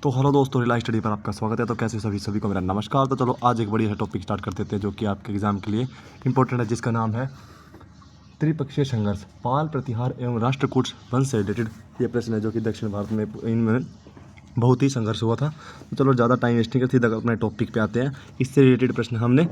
तो हेलो दोस्तों, relies study पर आपका स्वागत है। तो कैसे सभी को मेरा नमस्कार। तो चलो आज एक बढ़िया टॉपिक स्टार्ट कर देते हैं जो कि आपके एग्जाम के लिए इंपॉर्टेंट है, जिसका नाम है त्रिपक्षीय संघर्ष, पाल प्रतिहार एवं राष्ट्रकूट वंश से रिलेटेड ये प्रश्न है जो कि दक्षिण भारत में इनमें बहुत ही संघर्ष हुआ था। तो चलो ज़्यादा टाइम वेस्टिंग कर सीधा अपने टॉपिक पे आते हैं। इससे रिलेटेड प्रश्न हमने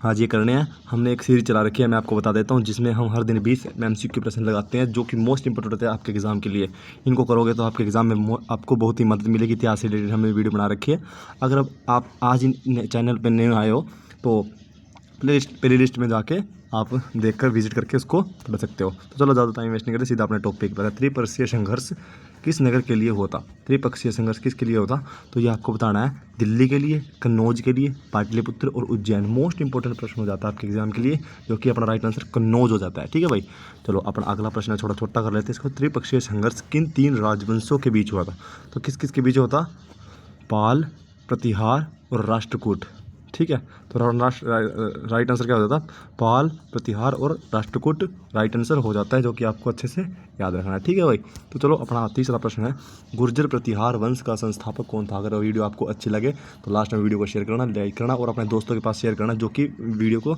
आज ये करने हैं। हमने एक सीरीज चला रखी है, मैं आपको बता देता हूँ, जिसमें हम हर दिन 20 MCQ प्रश्न लगाते हैं जो कि मोस्ट इंपॉर्टेंट होते हैं आपके एग्जाम के लिए। इनको करोगे तो आपके एग्जाम में आपको बहुत ही मदद मिलेगी। इतिहास से रिलेटेड हमने वीडियो बना रखी है। अगर आप आज इन चैनल पर नए आए हो तो प्ले लिस्ट में जाके आप देखकर विजिट करके उसको पढ़ सकते हो। तो चलो ज़्यादा टाइम वेस्ट नहीं करते, सीधा अपने टॉपिक पर है। त्रिपक्षीय संघर्ष किस नगर के लिए होता? त्रिपक्षीय संघर्ष किसके लिए होता? तो ये आपको बताना है। दिल्ली के लिए, कन्नौज के लिए, पाटलिपुत्र और उज्जैन। मोस्ट इंपॉर्टेंट प्रश्न हो जाता है आपके एग्जाम के लिए, जो कि अपना राइट आंसर कन्नौज हो जाता है। ठीक है भाई, चलो अपना अगला प्रश्न थोड़ा छोटा कर लेते हैं इसको। त्रिपक्षीय संघर्ष किन 3 राजवंशों के बीच हुआ था? तो किस किस के बीच होता? पाल, प्रतिहार और राष्ट्रकूट। ठीक है, तो राइट आंसर क्या हो जाता? पाल, प्रतिहार और राष्ट्रकूट राइट आंसर हो जाता है, जो कि आपको अच्छे से याद रखना है। ठीक है भाई, तो चलो अपना तीसरा प्रश्न है। गुर्जर प्रतिहार वंश का संस्थापक कौन था? अगर वीडियो आपको अच्छी लगे तो लास्ट में वीडियो को शेयर करना, लाइक करना और अपने दोस्तों के पास शेयर करना जो कि वीडियो को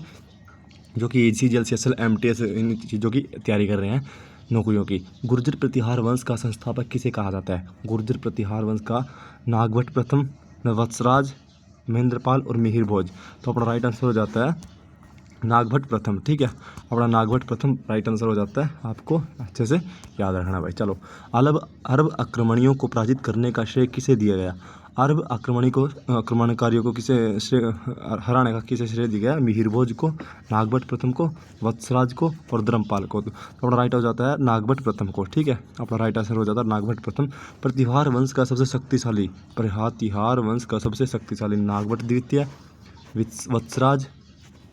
जो कि ACGL CSL MTS इन चीज़ों की तैयारी कर रहे हैं नौकरियों की। गुर्जर प्रतिहार वंश का संस्थापक किसे कहा जाता है? गुर्जर प्रतिहार वंश का नागभट्ट प्रथम, वत्सराज, महेंद्रपाल और मिहिर भोज। तो अपना राइट आंसर हो जाता है नागभट्ट प्रथम। ठीक है, अपना नागभट्ट प्रथम राइट आंसर हो जाता है, आपको अच्छे से याद रखना भाई। चलो, अरब आक्रमणियों को पराजित करने का श्रेय किसे दिया गया? अरब आक्रमणकारियों को किसे श्रेय हराने का किसे श्रेय दिया गया? मिहिर भोज को, नागभट्ट प्रथम को, वत्सराज को और धर्मपाल को। तो अपना राइट हो जाता है नागभट्ट प्रथम को। ठीक है, अपना राइट आंसर हो जाता है नागभट्ट प्रथम। प्रतिहार वंश का सबसे शक्तिशाली नागभट्ट द्वितीय, वत्सराज,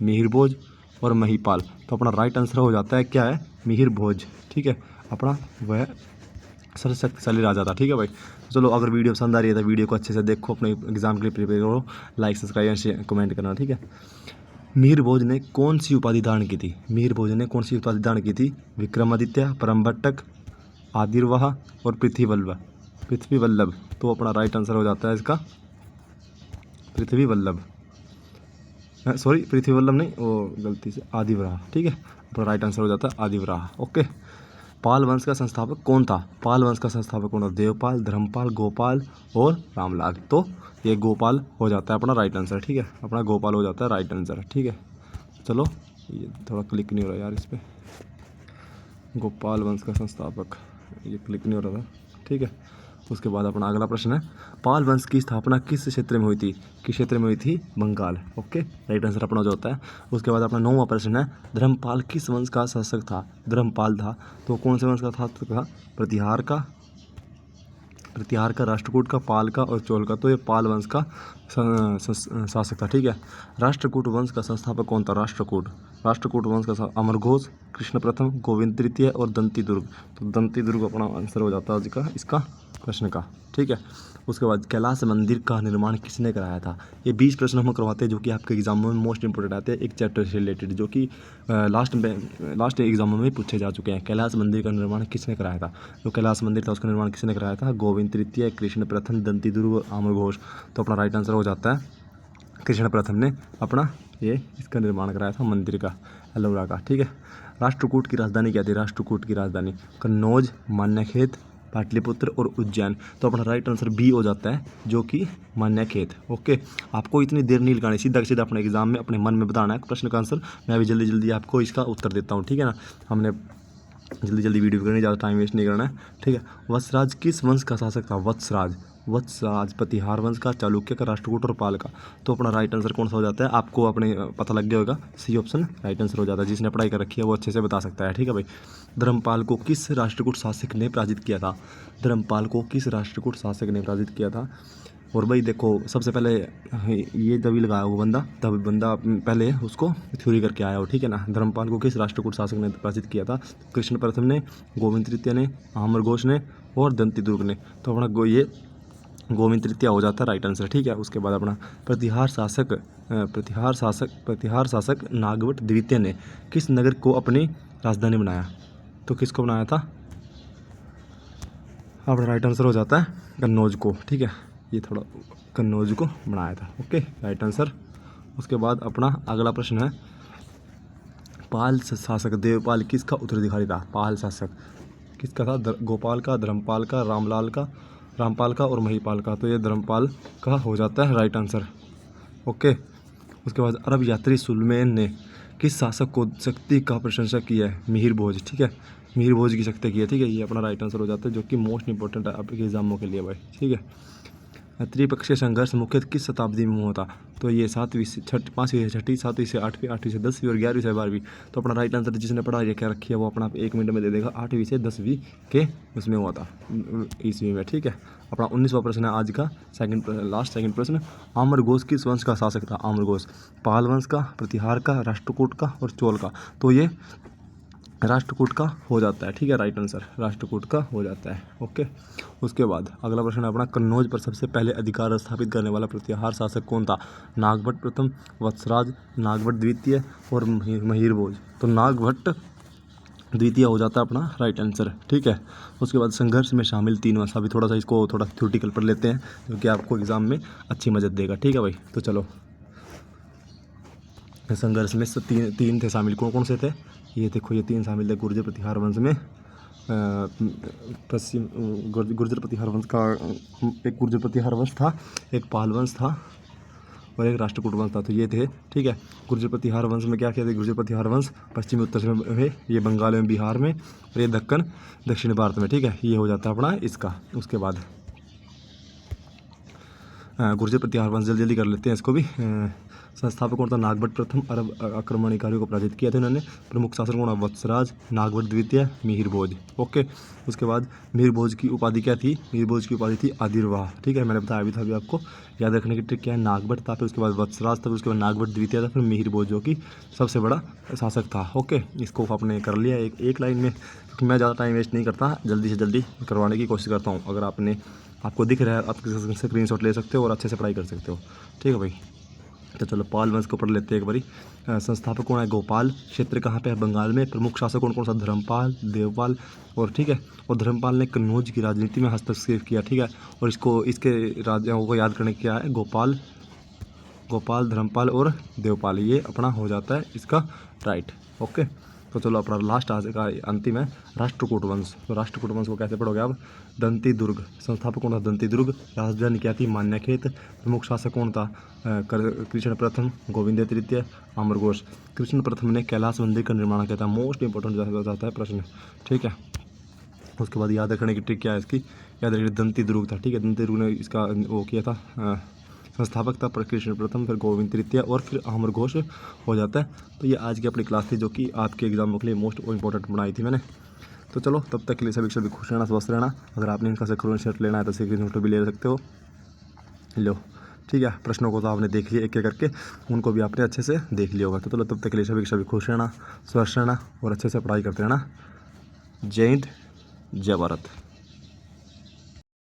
मिहिर भोज और महिपाल। तो अपना राइट आंसर हो जाता है क्या है? मिहिर भोज। ठीक है, अपना वह सबसे शक्तिशाली राजा था। ठीक है भाई, तो चलो अगर वीडियो पसंद आ रही है तो वीडियो को अच्छे से देखो, अपने एग्जाम के लिए प्रिपेयर करो, लाइक सब्सक्राइब शेयर कमेंट करना। ठीक है, मिहिर भोज ने कौन सी उपाधि धारण की थी? मिहिर भोज ने कौन सी उपाधि धारण की थी? विक्रमादित्य, परमभट्टक, आदिर्वाह और पृथ्वी वल्लभ। तो अपना राइट आंसर हो जाता है इसका पृथ्वी वल्लभ नहीं, वो गलती से आदिवराह। ठीक है, अपना राइट आंसर हो जाता है आदिवराह। ओके, पाल वंश का संस्थापक कौन था? पाल वंश का संस्थापक कौन था? देवपाल, धर्मपाल, गोपाल और रामलाल। तो ये गोपाल हो जाता है अपना राइट आंसर। ठीक है, अपना गोपाल हो जाता है राइट आंसर। ठीक है, चलो ये थोड़ा क्लिक नहीं हो रहा यार इस पर, गोपाल वंश का संस्थापक, ये क्लिक नहीं हो रहा था। ठीक है, उसके बाद अपना अगला प्रश्न है। पाल वंश की स्थापना किस क्षेत्र में हुई थी? किस क्षेत्र में हुई थी? बंगाल। ओके, राइट आंसर अपना जो होता है। उसके बाद अपना 9वां प्रश्न है। धर्मपाल किस वंश का शासक था? धर्मपाल था तो कौन से वंश का था? तो प्रतिहार का, राष्ट्रकूट का, पाल का और चोल का। तो ये पाल वंश का शासक था। ठीक है, राष्ट्रकूट वंश का संस्थापक कौन था? राष्ट्रकूट वंश का अमरघोष, कृष्ण प्रथम, गोविंद तृतीय और दंती दुर्ग। तो दंती दुर्ग अपना आंसर हो जाता है इसका प्रश्न का। ठीक है, उसके बाद कैलाश मंदिर का निर्माण किसने कराया था? ये 20 प्रश्न हम करवाते हैं जो कि आपके एग्जाम में मोस्ट इंपोर्टेंट आते हैं, एक चैप्टर से रिलेटेड, जो कि लास्ट एग्जाम में पूछे जा चुके हैं। कैलाश मंदिर का निर्माण किसने कराया था? जो कैलाश मंदिर था उसका निर्माण किसने कराया था? गोविंद तृतीय, कृष्ण प्रथम, दंती दुर्ग, अमरघोष। तो अपना राइट आंसर हो जाता है कृष्ण प्रथम ने अपना इसका निर्माण कराया था, मंदिर का, एलोरा का। ठीक है, राष्ट्रकूट की राजधानी क्या थी? राष्ट्रकूट की राजधानी कन्नौज, मान्यखेत, पाटलिपुत्र और उज्जैन। तो अपना राइट आंसर बी हो जाता है, जो कि मान्यखेत। ओके, आपको इतनी देर नहीं लगानी, सीधा सीधा अपने एग्जाम में अपने मन में बताना है प्रश्न का आंसर। मैं अभी जल्दी जल्दी आपको इसका उत्तर देता हूँ। ठीक है ना, हमने जल्दी वीडियो करनी, ज़्यादा टाइम वेस्ट नहीं करना है। ठीक है, वत्सराज किस वंश का शासक था? वत्सराज प्रतिहार वंश का, चालुक्य का, राष्ट्रकूट और पाल का। तो अपना राइट आंसर कौन सा हो जाता है? आपको अपने पता लग गया होगा, सी ऑप्शन राइट आंसर हो जाता है। जिसने पढ़ाई कर रखी है वो अच्छे से बता सकता है। ठीक है भाई, धर्मपाल को किस राष्ट्रकूट शासक ने पराजित किया था? धर्मपाल को किस राष्ट्रकूट शासक ने पराजित किया था? और भाई देखो, सबसे पहले ये जब ही लगाया वो बंदा पहले उसको थ्योरी करके आया हो। ठीक है ना, धर्मपाल को किस राष्ट्रकूट शासक ने पराजित किया था? कृष्ण प्रथम ने, गोविंद तृतीय ने, अमरघोष ने और दंती दुर्ग ने। तो अपना ये गोविंद तृतीय हो जाता है राइट आंसर। ठीक है, उसके बाद अपना प्रतिहार शासक नागभट्ट द्वितीय ने किस नगर को अपनी राजधानी बनाया? तो किसको बनाया था? अपना राइट आंसर हो जाता है कन्नौज को। ठीक है, ये थोड़ा कन्नौज को बनाया था। Okay, right answer. उसके बाद अपना अगला प्रश्न है, पाल शासक देवपाल किसका उत्तराधिकारी था? पाल शासक किसका था? गोपाल का, धर्मपाल का, रामपाल का और महिपाल का। तो ये धर्मपाल का हो जाता है राइट आंसर। ओके, उसके बाद अरब यात्री सुलेमान ने किस शासक को शक्ति का प्रशंसा किया है? मिहिर भोज। ठीक है, मिहिर भोज की शक्ति की है। ठीक है, ये अपना राइट आंसर हो जाता है, जो कि मोस्ट इंपॉर्टेंट है आपके एग्जामों के लिए भाई। ठीक है, त्रिपक्षीय संघर्ष मुख्यतः किस शताब्दी में हुआ था? तो ये 7वीं से 5वीं से 6वीं, 7वीं से 8वीं, 8वीं से 10वीं और 11वीं से 12वीं। तो अपना राइट आंसर जिसने पढ़ा ये क्या रखी है वो अपना 1 मिनट में दे देगा। 8वीं से 10वीं के उसमें हुआ था, ईस्वी में। ठीक है, अपना 19वां प्रश्न है आज का, सेकंड प्रश्न। आम्र घोष किस वंश का शासक था? आम्र घोष पाल वंश का, प्रतिहार का, राष्ट्रकूट का और चोल का। तो ये राष्ट्रकूट का हो जाता है। ठीक है, राइट आंसर राष्ट्रकूट का हो जाता है। ओके, उसके बाद अगला प्रश्न है अपना, कन्नौज पर सबसे पहले अधिकार स्थापित करने वाला प्रतिहार शासक कौन था? नागभट्ट प्रथम, वत्सराज, नागभट्ट द्वितीय और महिर भोज। तो नागभट्ट द्वितीय हो जाता है अपना राइट आंसर। ठीक है, उसके बाद संघर्ष में शामिल 3 वंश। अभी थोड़ा सा इसको थोड़ा थ्योरेटिकल पढ़ लेते हैं, जो कि आपको एग्जाम में अच्छी मदद देगा। ठीक है भाई, तो चलो, संघर्ष में तीन थे शामिल। कौन कौन से थे? ये देखो, ये 3 शामिल थे गुर्जर प्रतिहार वंश में। पश्चिम गुर्जर प्रतिहार वंश का एक गुर्जर प्रतिहार वंश था, एक पाल वंश था और एक राष्ट्रकूट वंश था। तो ये थे। ठीक है, गुर्जर प्रतिहार वंश में क्या किया था? गुर्जर प्रतिहार वंश पश्चिमी उत्तर में, ये बंगाल में, बिहार में और ये दक्षिण भारत में। ठीक है, ये हो जाता है अपना इसका। उसके बाद गुर्जर प्रतिहार वंश जल्दी कर लेते हैं इसको भी। संस्थापक कौन था? नागभट्ट प्रथम, अरब आक्रमणकारियों को पराजित किया था इन्होंने। प्रमुख शासक कौन? वत्सराज, नागभट्ट द्वितीय, मिहिर भोज। ओके, उसके बाद मिहिर भोज की उपाधि क्या थी? मिहिर भोज की उपाधि थी आदिर्वाह। ठीक है, मैंने बताया भी था अभी आपको, याद रखने की ट्रिक क्या है? नागभट्ट था, फिर उसके बाद वत्सराज था, उसके बाद नागभट्ट द्वितीय था, फिर मिहिर भोज जो कि सबसे बड़ा शासक था। ओके, इसको आपने कर लिया एक लाइन में, क्योंकि मैं ज़्यादा टाइम वेस्ट नहीं करता, जल्दी से जल्दी करवाने की कोशिश करता हूँ। अगर आपको दिख रहा है, आप स्क्रीनशॉट ले सकते हो और अच्छे से पढ़ाई कर सकते हो। ठीक है भाई, तो चलो पाल वंश को पढ़ लेते हैं एक बारी। संस्थापक कौन है? गोपाल। क्षेत्र कहाँ पे है? बंगाल में। प्रमुख शासक कौन कौन सा? धर्मपाल, देवपाल और ठीक है, और धर्मपाल ने कन्नौज की राजनीति में हस्तक्षेप किया। ठीक है, और इसके राजाओं को याद करने क्या है? गोपाल, धर्मपाल और देवपाल। ये अपना हो जाता है इसका राइट। ओके, तो चलो अपना लास्ट आज का अंतिम है राष्ट्रकूट वंश। तो राष्ट्रकूट वंश को कैसे पढ़ोगे आप? दंती दुर्ग। संस्थापक कौन था? दंती दुर्ग। राजधानी क्या थी? मान्यखेत। प्रमुख शासक कौन था? कृष्ण प्रथम, गोविंद तृतीय, आम्र घोष। कृष्ण प्रथम ने कैलाश मंदिर का निर्माण किया था। मोस्ट इंपॉर्टेंट जाता है प्रश्न। ठीक है, उसके बाद याद रखने की ट्रिक क्या है इसकी? याद रखिए, दंती दुर्ग था। ठीक है, दंती दुर्ग ने इसका वो किया था, संस्थापक था कृष्ण प्रथम, फिर गोविंद तृतीय और फिर आम्र घोष हो जाता है। तो ये आज की अपनी क्लास थी, जो कि आपके एग्जामों के लिए मोस्ट इंपॉर्टेंट बनाई थी मैंने। तो चलो, तब तक के लिए सभी खुश रहना, स्वस्थ रहना। अगर आपने इनका स्क्रीनशॉट लेना है तो स्क्रीनशॉट भी ले सकते हो, लो। ठीक है, प्रश्नों को तो आपने देख लिया एक एक करके, उनको भी आपने अच्छे से देख लिया होगा। तो चलो, तब तक के लिए सभी खुश रहना, स्वस्थ रहना और अच्छे से पढ़ाई करते रहना। जय हिंद, जय भारत।